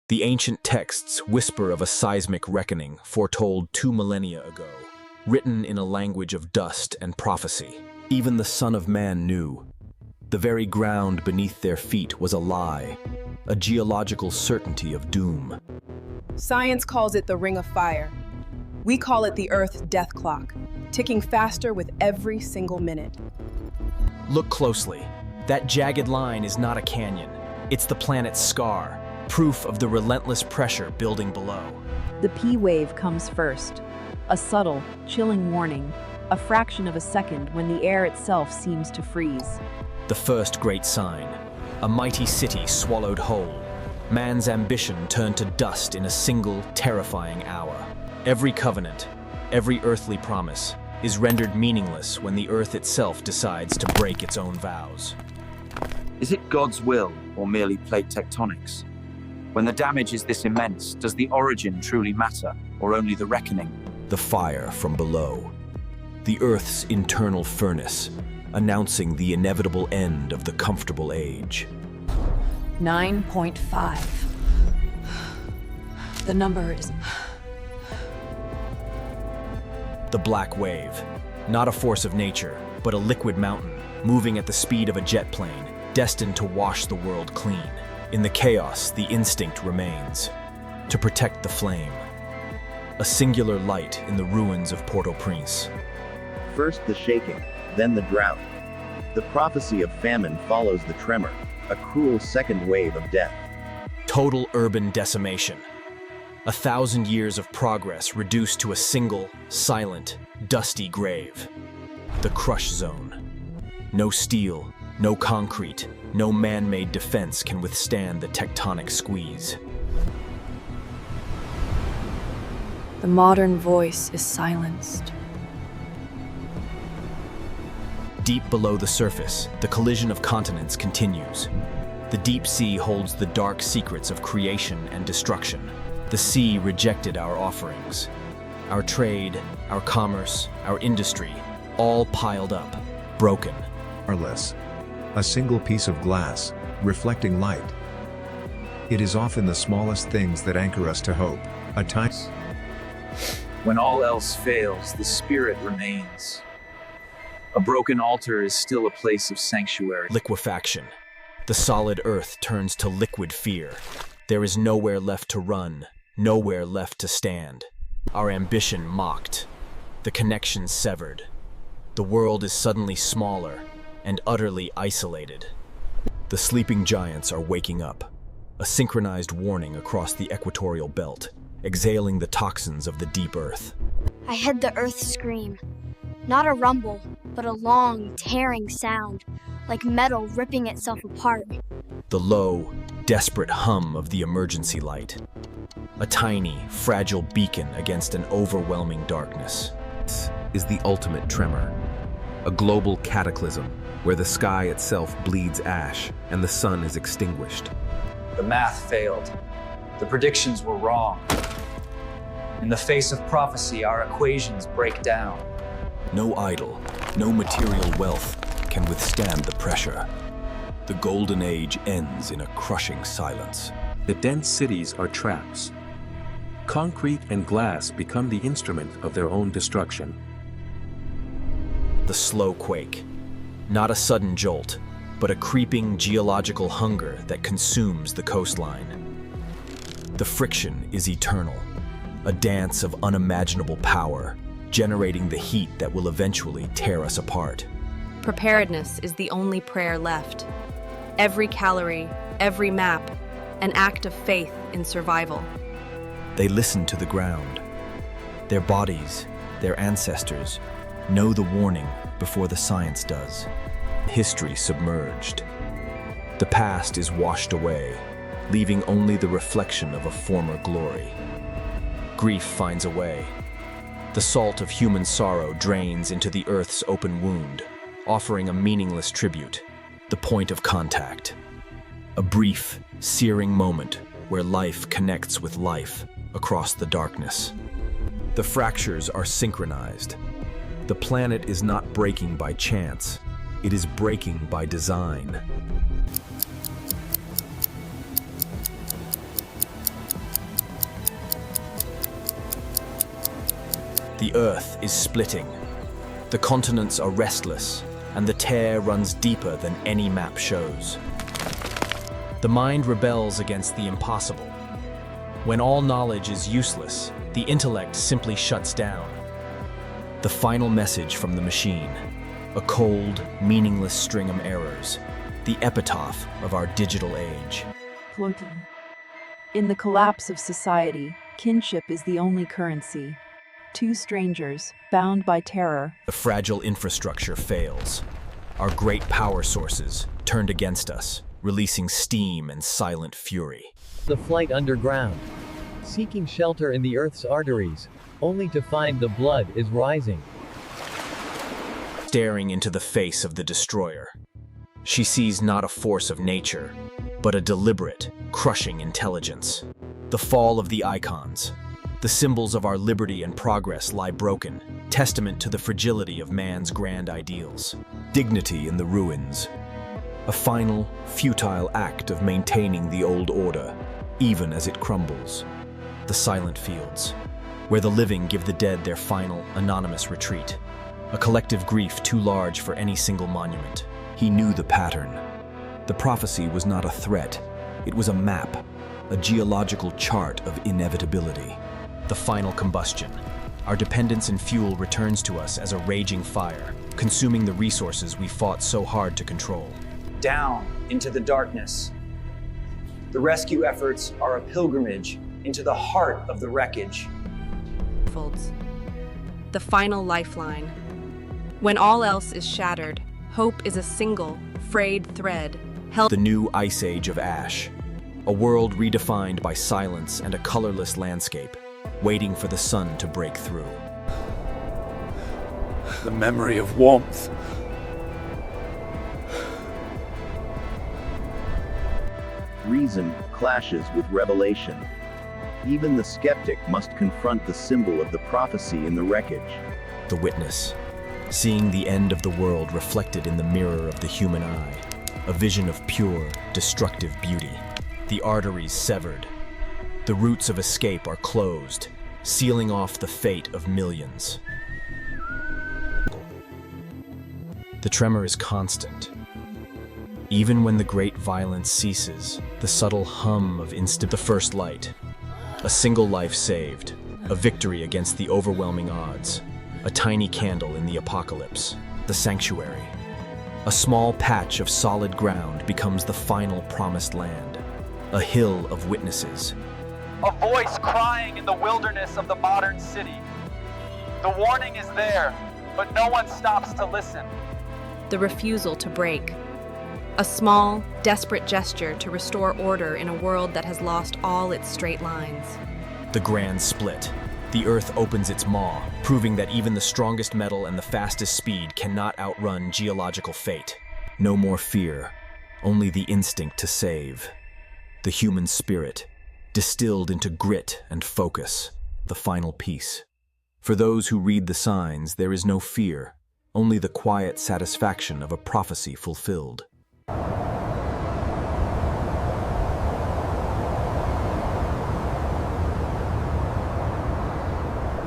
The ancient texts whisper of a seismic reckoning foretold 2 millennia ago, written in a language of dust and prophecy. Even the Son of Man knew. The very ground beneath their feet was a lie, a geological certainty of doom. Science calls it the Ring of Fire. We call it the Earth's death clock, ticking faster with every single minute. Look closely. That jagged line is not a canyon. It's the planet's scar, proof of the relentless pressure building below. The P wave comes first, a subtle, chilling warning, a fraction of a second when the air itself seems to freeze. The first great sign, a mighty city swallowed whole. Man's ambition turned to dust in a single, terrifying hour. Every covenant, every earthly promise, is rendered meaningless when the earth itself decides to break its own vows. Is it God's will or merely plate tectonics? When the damage is this immense, does the origin truly matter or only the reckoning? The fire from below. The earth's internal furnace, announcing the inevitable end of the comfortable age. 9.5. The number is... The black wave. Not a force of nature, but a liquid mountain, moving at the speed of a jet plane, destined to wash the world clean. In the chaos, the instinct remains. To protect the flame. A singular light in the ruins of Port-au-Prince. First the shaking, then the drought. The prophecy of famine follows the tremor, a cruel second wave of death. Total urban decimation. 1,000 years of progress reduced to a single, silent, dusty grave. The crush zone. No steel, no concrete, no man-made defense can withstand the tectonic squeeze. The modern voice is silenced. Deep below the surface, the collision of continents continues. The deep sea holds the dark secrets of creation and destruction. The sea rejected our offerings. Our trade, our commerce, our industry, all piled up, broken. Less. A single piece of glass, reflecting light. It is often the smallest things that anchor us to hope. A tiny... When all else fails, the spirit remains. A broken altar is still a place of sanctuary. Liquefaction. The solid earth turns to liquid fear. There is nowhere left to run, nowhere left to stand. Our ambition mocked. The connection severed. The world is suddenly smaller and utterly isolated. The sleeping giants are waking up. A synchronized warning across the equatorial belt, exhaling the toxins of the deep earth. I heard the earth scream. Not a rumble, but a long, tearing sound, like metal ripping itself apart. The low, desperate hum of the emergency light. A tiny, fragile beacon against an overwhelming darkness. This is the ultimate tremor. A global cataclysm where the sky itself bleeds ash and the sun is extinguished. The math failed. The predictions were wrong. In the face of prophecy, our equations break down. No idol, no material wealth can withstand the pressure. The golden age ends in a crushing silence. The dense cities are traps. Concrete and glass become the instrument of their own destruction. The slow quake. Not a sudden jolt, but a creeping geological hunger that consumes the coastline. The friction is eternal, a dance of unimaginable power, generating the heat that will eventually tear us apart. Preparedness is the only prayer left. Every calorie, every map, an act of faith in survival. They listen to the ground. Their bodies, their ancestors, know the warning before the science does. History submerged. The past is washed away, leaving only the reflection of a former glory. Grief finds a way. The salt of human sorrow drains into the earth's open wound, offering a meaningless tribute, the point of contact. A brief, searing moment where life connects with life across the darkness. The fractures are synchronized. The planet is not breaking by chance, it is breaking by design. The earth is splitting. The continents are restless, and the tear runs deeper than any map shows. The mind rebels against the impossible. When all knowledge is useless, the intellect simply shuts down. The final message from the machine, a cold, meaningless string of errors, the epitaph of our digital age. Floating. In the collapse of society, kinship is the only currency. Two strangers, bound by terror. The fragile infrastructure fails. Our great power sources turned against us, releasing steam and silent fury. The flight underground, seeking shelter in the Earth's arteries, only to find the blood is rising. Staring into the face of the destroyer, she sees not a force of nature, but a deliberate, crushing intelligence. The fall of the icons, the symbols of our liberty and progress lie broken, testament to the fragility of man's grand ideals. Dignity in the ruins, a final, futile act of maintaining the old order, even as it crumbles. The silent fields, where the living give the dead their final, anonymous retreat. A collective grief too large for any single monument. He knew the pattern. The prophecy was not a threat. It was a map, a geological chart of inevitability. The final combustion. Our dependence in fuel returns to us as a raging fire, consuming the resources we fought so hard to control. Down into the darkness. The rescue efforts are a pilgrimage into the heart of the wreckage. The final lifeline. When all else is shattered, hope is a single, frayed thread held. The new ice age of ash. A world redefined by silence and a colorless landscape, waiting for the sun to break through. The memory of warmth. Reason clashes with revelation. Even the skeptic must confront the symbol of the prophecy in the wreckage. The witness, seeing the end of the world reflected in the mirror of the human eye, a vision of pure, destructive beauty. The arteries severed. The routes of escape are closed, sealing off the fate of millions. The tremor is constant. Even when the great violence ceases, the subtle hum of the first light. A single life saved, a victory against the overwhelming odds, a tiny candle in the apocalypse, the sanctuary. A small patch of solid ground becomes the final promised land, a hill of witnesses. A voice crying in the wilderness of the modern city. The warning is there, but no one stops to listen. The refusal to break. A small, desperate gesture to restore order in a world that has lost all its straight lines. The grand split. The earth opens its maw, proving that even the strongest metal and the fastest speed cannot outrun geological fate. No more fear, only the instinct to save. The human spirit, distilled into grit and focus, the final piece. For those who read the signs, there is no fear, only the quiet satisfaction of a prophecy fulfilled.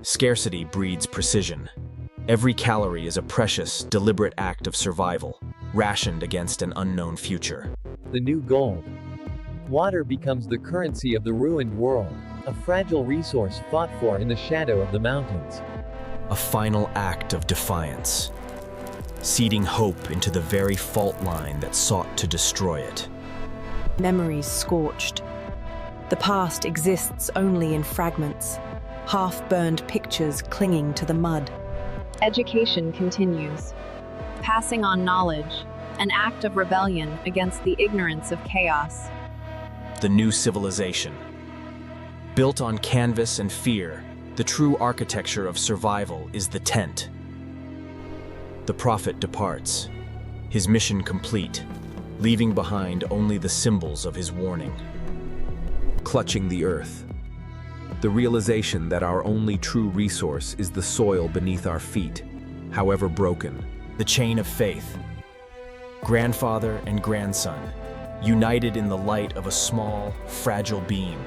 Scarcity breeds precision. Every calorie is a precious, deliberate act of survival, rationed against an unknown future. The new gold. Water becomes the currency of the ruined world, a fragile resource fought for in the shadow of the mountains. A final act of defiance, seeding hope into the very fault line that sought to destroy it. Memories scorched. The past exists only in fragments, half-burned pictures clinging to the mud. Education continues. Passing on knowledge, an act of rebellion against the ignorance of chaos. The new civilization. Built on canvas and fear, the true architecture of survival is the tent. The prophet departs, his mission complete, leaving behind only the symbols of his warning. Clutching the earth. The realization that our only true resource is the soil beneath our feet, however broken. The chain of faith. Grandfather and grandson, united in the light of a small, fragile beam.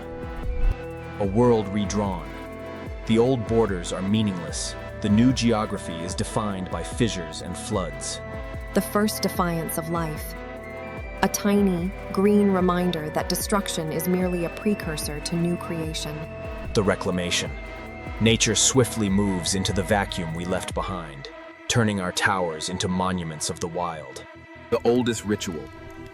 A world redrawn. The old borders are meaningless. The new geography is defined by fissures and floods. The first defiance of life. A tiny, green reminder that destruction is merely a precursor to new creation. The reclamation. Nature swiftly moves into the vacuum we left behind, turning our towers into monuments of the wild. The oldest ritual.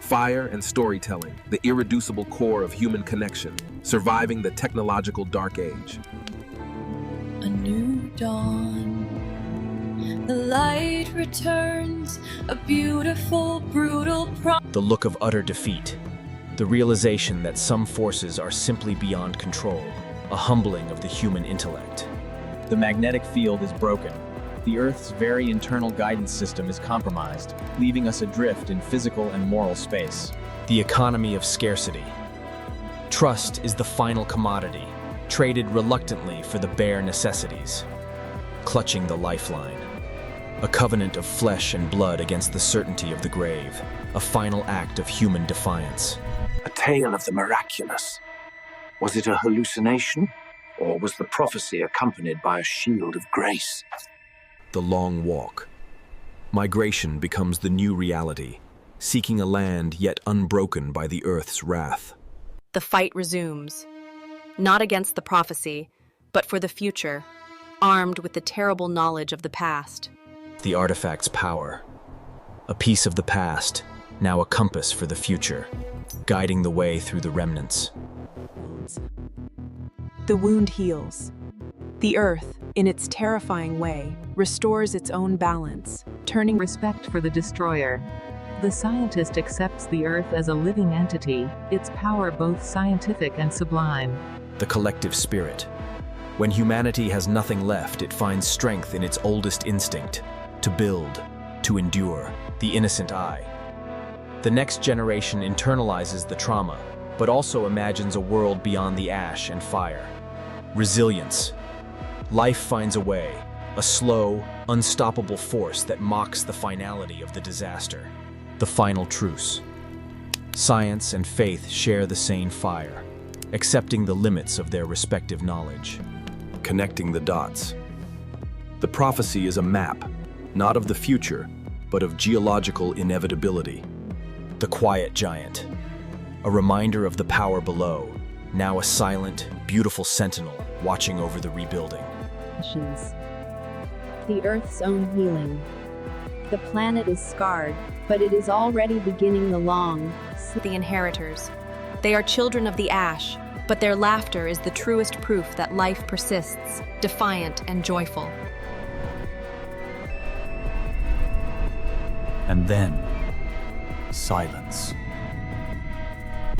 Fire and storytelling, the irreducible core of human connection, surviving the technological dark age. A new dawn. The light returns, a beautiful, brutal The look of utter defeat. The realization that some forces are simply beyond control. A humbling of the human intellect. The magnetic field is broken. The Earth's very internal guidance system is compromised, leaving us adrift in physical and moral space. The economy of scarcity. Trust is the final commodity, traded reluctantly for the bare necessities. Clutching the lifeline. A covenant of flesh and blood against the certainty of the grave. A final act of human defiance. A tale of the miraculous. Was it a hallucination, or was the prophecy accompanied by a shield of grace? The long walk. Migration becomes the new reality, seeking a land yet unbroken by the Earth's wrath. The fight resumes, not against the prophecy, but for the future, armed with the terrible knowledge of the past. The artifact's power. A piece of the past, now a compass for the future, guiding the way through the remnants. The wound heals. The Earth, in its terrifying way, restores its own balance, turning respect for the destroyer. The scientist accepts the Earth as a living entity, its power both scientific and sublime. The collective spirit. When humanity has nothing left, it finds strength in its oldest instinct, to build, to endure, the innocent eye. The next generation internalizes the trauma, but also imagines a world beyond the ash and fire. Resilience. Life finds a way, a slow, unstoppable force that mocks the finality of the disaster. The final truce. Science and faith share the same fire, accepting the limits of their respective knowledge. Connecting the dots. The prophecy is a map, not of the future, but of geological inevitability. The quiet giant. A reminder of the power below, now a silent, beautiful sentinel watching over the rebuilding. The Earth's own healing. The planet is scarred, but it is already beginning the long. The inheritors. They are children of the ash, but their laughter is the truest proof that life persists, defiant and joyful. And then, silence.